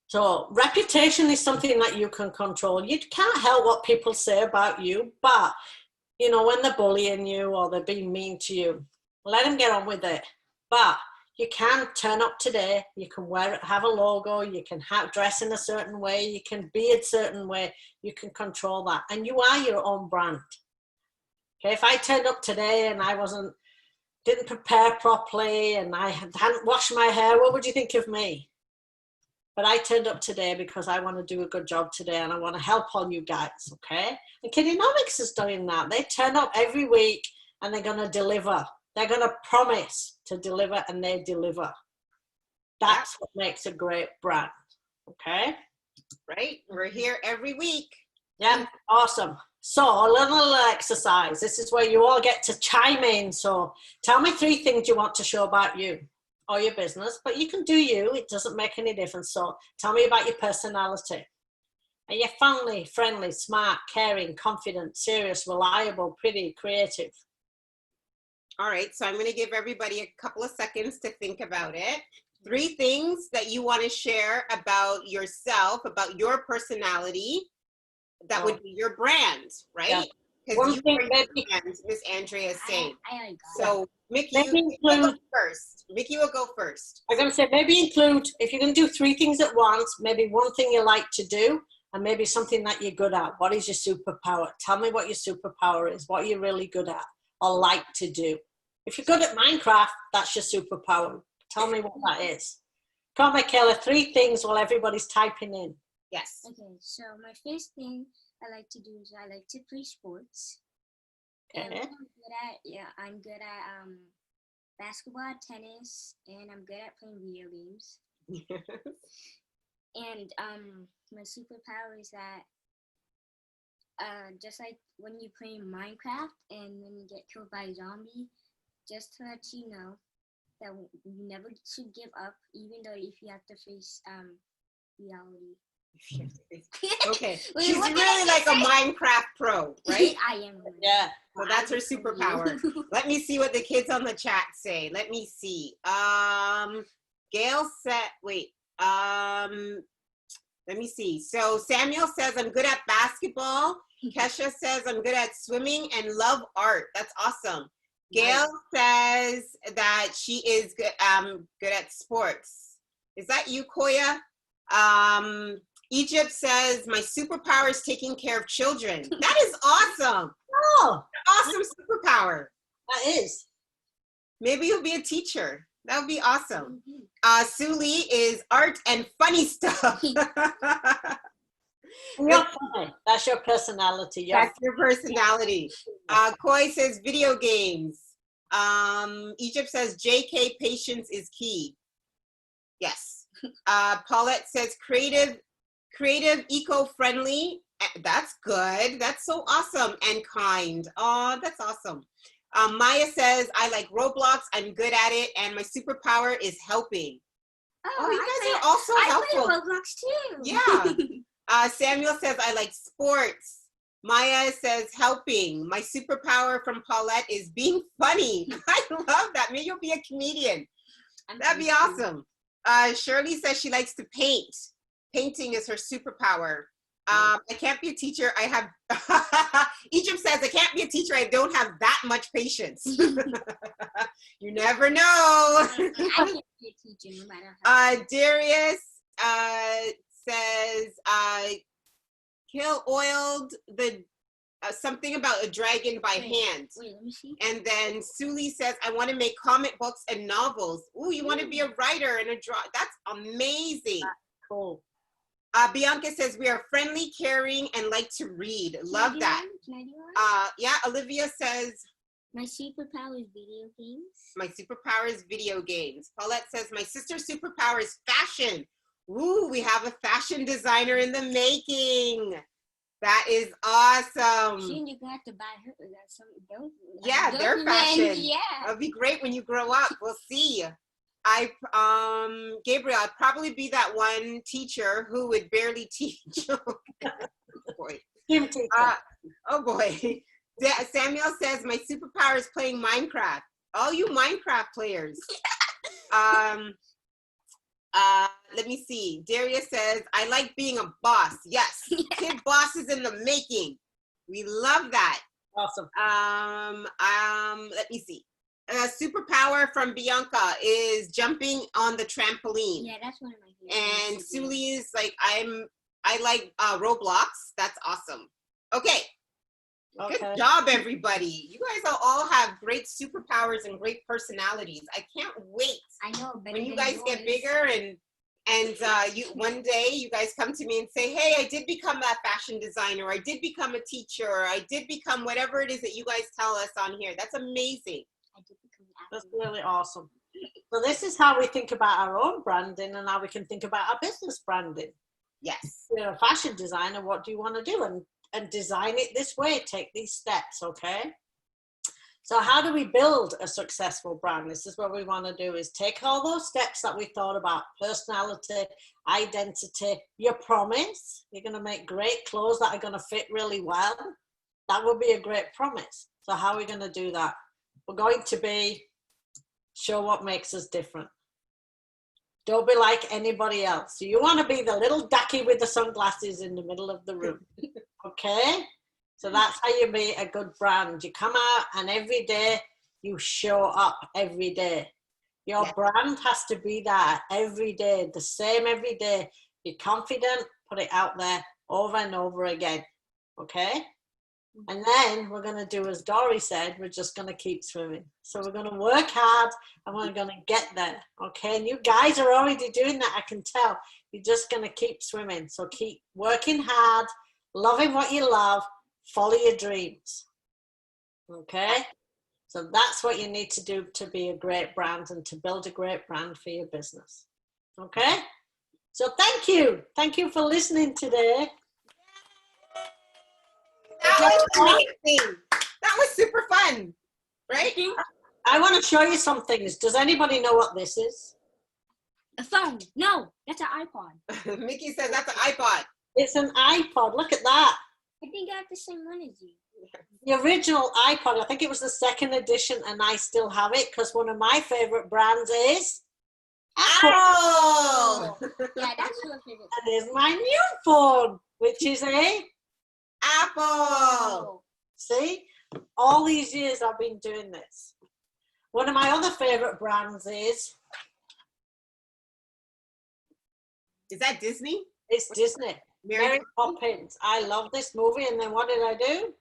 [SPEAKER 3] So reputation is something that you can control. You can't help what people say about you, but you know, when they're bullying you or they're being mean to you, let them get on with it. But you can turn up today, you can wear it, have a logo, you can dress in a certain way, you can be a certain way, you can control that. And you are your own brand. Okay, if I turned up today and I didn't prepare properly and I hadn't washed my hair, what would you think of me? But I turned up today because I want to do a good job today and I want to help all you guys, okay? And KiddieNomics is doing that. They turn up every week and they're going to deliver. They're going to promise to deliver and they deliver. That's what makes a great brand, okay?
[SPEAKER 1] Right? We're here every week.
[SPEAKER 3] Yeah, awesome. So a little exercise. This is where you all get to chime in. So tell me 3 things you want to show about you or your business, but you can do you. It doesn't make any difference. So tell me about your personality. Are you funny, friendly, smart, caring, confident, serious, reliable, pretty, creative?
[SPEAKER 1] All right, so I'm going to give everybody a couple of seconds to think about it. 3 things that you want to share about yourself, about your personality, that would be your brand, right? Because you are your brand, Miss Andrea is saying. So Mickey, you will go first. Mickey will go first.
[SPEAKER 3] I'm going to say maybe include, if you're going to do 3 things at once, maybe one thing you like to do and maybe something that you're good at. What is your superpower? Tell me what your superpower is, what you're really good at or like to do. If you're good at Minecraft, that's your superpower. Tell me what that is. Come on, Michaela, 3 things while everybody's typing in.
[SPEAKER 1] Yes.
[SPEAKER 2] Okay, so my first thing I like to do is I like to play sports.
[SPEAKER 3] Okay.
[SPEAKER 2] And what I'm good at basketball, tennis, and I'm good at playing video games. And my superpower is that just like when you play Minecraft and when you get killed by a zombie, just to let you know that you never should give up, even though if you have to face reality.
[SPEAKER 1] Okay, she's really like a Minecraft pro, right?
[SPEAKER 2] I am.
[SPEAKER 3] Yeah.
[SPEAKER 1] So that's her superpower. Let me see what the kids on the chat say. Let me see. Gail said, wait, let me see. So Samuel says, I'm good at basketball. Kesha says, I'm good at swimming and love art. That's awesome. Gail says that she is good at sports. Is that you, Koya? Egypt says, my superpower is taking care of children. That is awesome.
[SPEAKER 3] Oh,
[SPEAKER 1] Awesome superpower.
[SPEAKER 3] that is. Maybe
[SPEAKER 1] You'll be a teacher. That would be awesome. Sue Lee is art and funny stuff.
[SPEAKER 3] You're funny. That's your personality.
[SPEAKER 1] That's your personality. Koi says video games. Egypt says JK, patience is key. Yes. Paulette says creative, eco-friendly. That's good. That's so awesome. And kind. Oh, that's awesome. Maya says, I like Roblox. I'm good at it. And my superpower is helping. Oh, you guys are also helpful.
[SPEAKER 2] I play Roblox too.
[SPEAKER 1] Yeah. Samuel says, I like sports. Maya says, helping. My superpower from Paulette is being funny. I love that. Maybe you'll be a comedian. That'd be awesome. Shirley says she likes to paint. Painting is her superpower. I can't be a teacher. I have, Egypt says, I can't be a teacher. I don't have that much patience. You never know.
[SPEAKER 2] I can't be a teacher no matter how.
[SPEAKER 1] Darius says, Kill oiled the, something about a dragon by hand.
[SPEAKER 2] Wait, let me see.
[SPEAKER 1] And then Suli says, I want to make comic books and novels. Ooh, you want to be a writer and a draw. That's amazing.
[SPEAKER 3] Cool.
[SPEAKER 1] Bianca says we are friendly, caring, and like to read. Love that.
[SPEAKER 2] Can I do one?
[SPEAKER 1] Yeah, Olivia says
[SPEAKER 2] My superpower is video games.
[SPEAKER 1] my superpower is video games. Paulette says my sister's superpower is fashion. Ooh, we have a fashion designer in the making. That is awesome.
[SPEAKER 2] Soon you're gonna have to buy her some those.
[SPEAKER 1] Yeah,
[SPEAKER 2] those
[SPEAKER 1] their
[SPEAKER 2] men,
[SPEAKER 1] fashion.
[SPEAKER 2] Yeah.
[SPEAKER 1] It'll be great when you grow up. We'll see. Gabriel, I'd probably be that one teacher who would barely teach. Boy. Oh boy. Samuel says my superpower is playing Minecraft. All you Minecraft players. Let me see. Darius says I like being a boss. Yes. Kid bosses in the making. We love that.
[SPEAKER 3] Awesome.
[SPEAKER 1] Let me see. Superpower from Bianca is jumping on the trampoline.
[SPEAKER 2] Yeah, that's one of my favorites.
[SPEAKER 1] And Suli is like, I like Roblox. That's awesome. Okay. Good job, everybody. You guys all have great superpowers and great personalities. I can't wait.
[SPEAKER 2] I know.
[SPEAKER 1] When you guys get bigger and you one day you guys come to me and say, hey, I did become a fashion designer. I did become a teacher. I did become whatever it is that you guys tell us on here. That's amazing.
[SPEAKER 3] That's really awesome. So this is how we think about our own branding and how we can think about our business branding.
[SPEAKER 1] Yes.
[SPEAKER 3] You're a fashion designer. What do you want to do? And design it this way. Take these steps, okay? So how do we build a successful brand? This is what we want to do, is take all those steps that we thought about: personality, identity, your promise. You're going to make great clothes that are going to fit really well. That would be a great promise. So how are we going to do that? We're going to show what makes us different. Don't be like anybody else. So you want to be the little ducky with the sunglasses in the middle of the room. Okay? So that's how you be a good brand. You come out and every day you show up every day. Your brand has to be there every day, the same every day. Be confident, put it out there over and over again. Okay? And then we're going to do, as Dory said, we're just going to keep swimming. So we're going to work hard and we're going to get there. Okay? And you guys are already doing that, I can tell. You're just going to keep swimming. So keep working hard, loving what you love, follow your dreams. Okay? So that's what you need to do to be a great brand and to build a great brand for your business. Okay? So thank you. Thank you for listening today.
[SPEAKER 1] That was amazing. That was super fun, right?
[SPEAKER 3] I want to show you some things. Does anybody know what this is?
[SPEAKER 2] A phone. No, that's an iPod.
[SPEAKER 1] Mickey says that's an iPod.
[SPEAKER 3] It's an iPod. Look at that.
[SPEAKER 2] I think I have the same one as you.
[SPEAKER 3] The original iPod, I think it was the second edition, and I still have it because one of my favorite brands is
[SPEAKER 1] Apple.
[SPEAKER 2] Yeah, that's your favorite.
[SPEAKER 3] And here's my new phone, which is a
[SPEAKER 1] Apple.
[SPEAKER 3] See, all these years I've been doing this. One of my other favorite brands is
[SPEAKER 1] that Disney?
[SPEAKER 3] It's Disney. Mary Poppins. I love this movie, and then what did I do?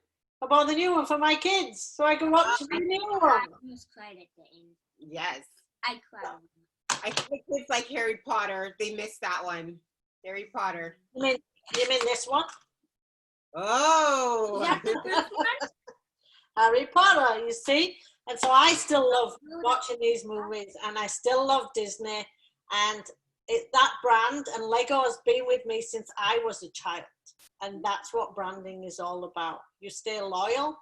[SPEAKER 3] I bought the new one for my kids so I can watch the new one.
[SPEAKER 2] I almost cried at the end.
[SPEAKER 1] Yes.
[SPEAKER 2] I cried.
[SPEAKER 1] I think it's like Harry Potter. They missed that one. Harry Potter.
[SPEAKER 3] You mean this one?
[SPEAKER 1] Oh.
[SPEAKER 2] Is that the first one?
[SPEAKER 3] Harry Potter, you see? And so I still love watching these movies, and I still love Disney, and that brand and Lego has been with me since I was a child, and that's what branding is all about. You stay loyal.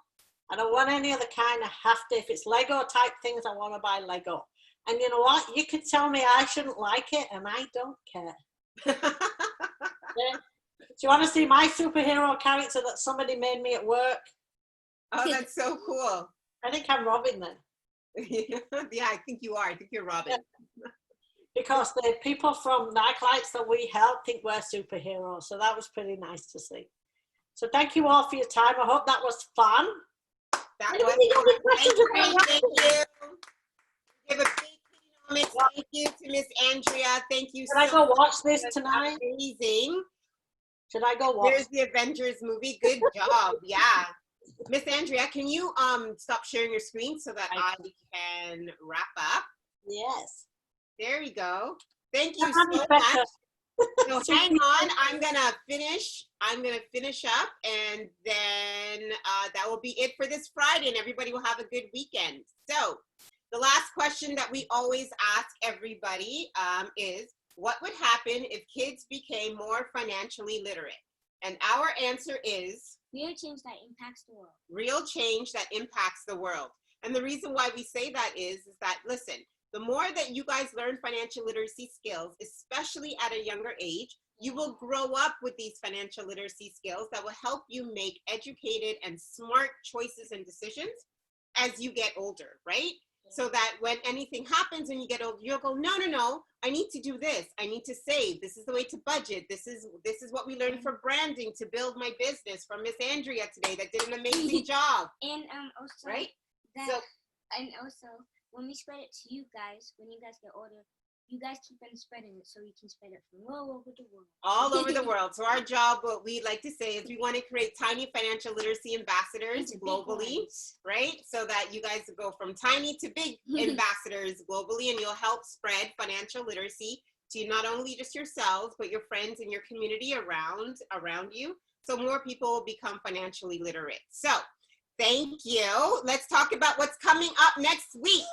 [SPEAKER 3] I don't want any other kind of if it's Lego type things, I want to buy Lego. And you know what? You could tell me I shouldn't like it, and I don't care. Yeah. Do you want to see my superhero character that somebody made me at work?
[SPEAKER 1] Oh, that's so cool.
[SPEAKER 3] I think I'm Robin then.
[SPEAKER 1] Yeah, I think you are. I think you're Robin.
[SPEAKER 3] Yeah. Because the people from Nightlights that we help think we're superheroes. So that was pretty nice to see. So thank you all for your time. I hope that was fun.
[SPEAKER 1] That was fun. Thank you. Give a big KiddieNomics thank you to Miss Andrea. Thank you so much.
[SPEAKER 3] Should I go watch this tonight?
[SPEAKER 1] Amazing.
[SPEAKER 3] Should I go watch?
[SPEAKER 1] There's the Avengers movie. Good job. Yeah. Miss Andrea, can you stop sharing your screen so that I can wrap up?
[SPEAKER 3] Yes.
[SPEAKER 1] There you go. Thank you so much. So hang on, I'm gonna finish up, and then that will be it for this Friday, and everybody will have a good weekend. So the last question that we always ask everybody is, what would happen if kids became more financially literate? And our answer is
[SPEAKER 2] real change that impacts the world.
[SPEAKER 1] Real change that impacts the world. And the reason why we say that is that, listen, the more that you guys learn financial literacy skills, especially at a younger age, you will grow up with these financial literacy skills that will help you make educated and smart choices and decisions as you get older, right? So that when anything happens and you get older, you'll go, no, I need to do this. I need to save. This is the way to budget. This is what we learned for branding to build my business from Miss Andrea today that did an amazing job.
[SPEAKER 2] And also,
[SPEAKER 1] right?
[SPEAKER 2] And also, when we spread it to you guys, when you guys get older, you guys keep on spreading it so we can spread it from all over the world.
[SPEAKER 1] All over the world. So our job, what we like to say is we want to create tiny financial literacy ambassadors globally, right? So that you guys go from tiny to big ambassadors globally, and you'll help spread financial literacy to not only just yourselves, but your friends and your community around you. So more people will become financially literate. So thank you. Let's talk about what's coming up next week.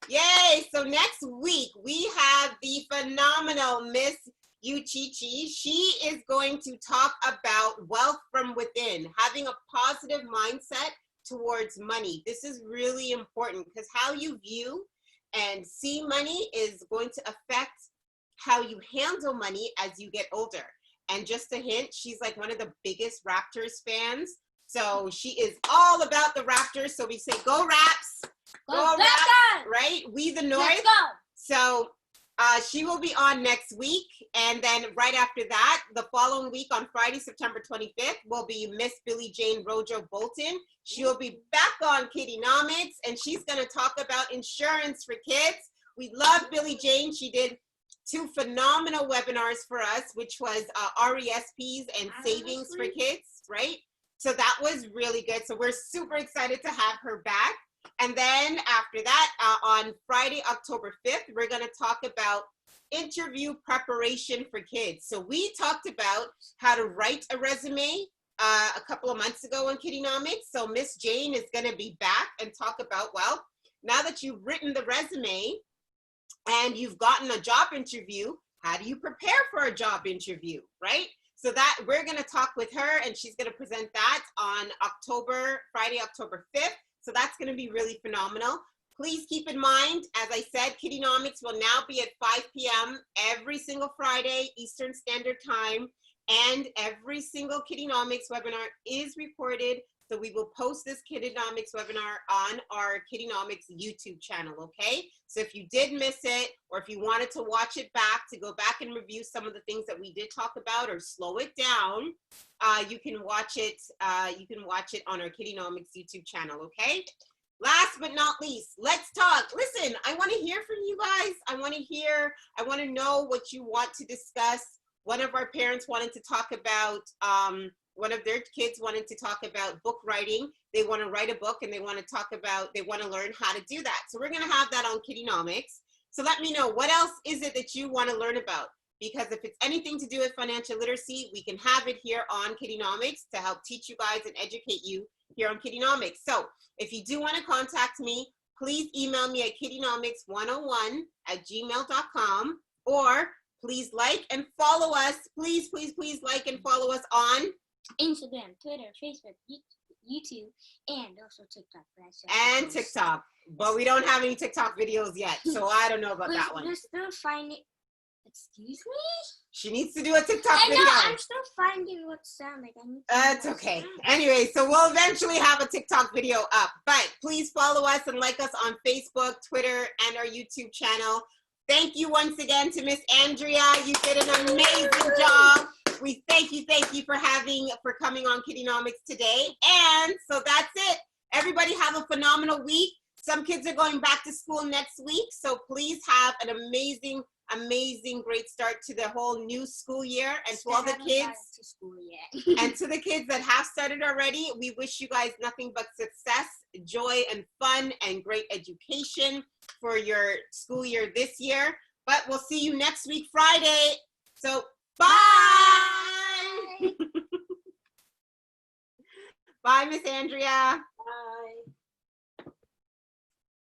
[SPEAKER 1] Yay! So next week we have the phenomenal Miss Uchichi. She is going to talk about wealth from within, having a positive mindset towards money. This is really important because how you view and see money is going to affect how you handle money as you get older. And just a hint, she's like one of the biggest Raptors fans. So she is all about the Raptors. So we say, go Raps! Go Raps! Right? We the North.
[SPEAKER 2] Let's go!
[SPEAKER 1] So she will be on next week. And then right after that, the following week on Friday, September 25th, will be Miss Billie Jane Rojo Bolton. She'll be back on KiddieNomics, and she's going to talk about insurance for kids. We love Billie Jane. She did 2 phenomenal webinars for us, which was RESPs and savings for kids, right? So that was really good. So we're super excited to have her back. And then after that, on Friday, October 5th, we're going to talk about interview preparation for kids. So we talked about how to write a resume a couple of months ago on KiddieNomics. So Miss Jane is going to be back and talk about, well, now that you've written the resume and you've gotten a job interview, how do you prepare for a job interview, right? So that we're going to talk with her, and she's going to present that on Friday, October 5th. So that's going to be really phenomenal. Please keep in mind, as I said, KiddieNomics will now be at 5 p.m. every single Friday, Eastern Standard Time, and every single KiddieNomics webinar is recorded. So we will post this KiddieNomics webinar on our KiddieNomics YouTube channel, okay? So if you did miss it, or if you wanted to watch it back, to go back and review some of the things that we did talk about or slow it down, you can watch it on our KiddieNomics YouTube channel, okay? Last but not least, let's talk. Listen, I want to hear from you guys. I want to know what you want to discuss. One of our parents wanted to talk about, one of their kids wanted to talk about book writing. They want to write a book, and they want to learn how to do that. So we're going to have that on KiddieNomics. So let me know, what else is it that you want to learn about? Because if it's anything to do with financial literacy, we can have it here on KiddieNomics to help teach you guys and educate you here on KiddieNomics. So if you do want to contact me, please email me at KiddieNomics101@gmail.com, or please like and follow us. Please like and follow us on
[SPEAKER 2] Instagram, Twitter, Facebook, YouTube, and also TikTok.
[SPEAKER 1] And TikTok. But we don't have any TikTok videos yet, so I don't know about that one.
[SPEAKER 2] We're still finding. Excuse me?
[SPEAKER 1] She needs to do a TikTok video.
[SPEAKER 2] I know, I'm still finding what sound like.
[SPEAKER 1] It's okay. Anyway, so we'll eventually have a TikTok video up. But please follow us and like us on Facebook, Twitter, and our YouTube channel. Thank you once again to Miss Andrea. You did an amazing job. We thank you for coming on KiddieNomics today. And so that's it. Everybody have a phenomenal week. Some kids are going back to school next week, so please have an amazing, great start to the whole new school year. And to all the kids, and to the kids that have started already, we wish you guys nothing but success, joy, and fun, and great education for your school year this year. But we'll see you next week, Friday. So Bye. Bye, Miss Andrea.
[SPEAKER 3] Bye.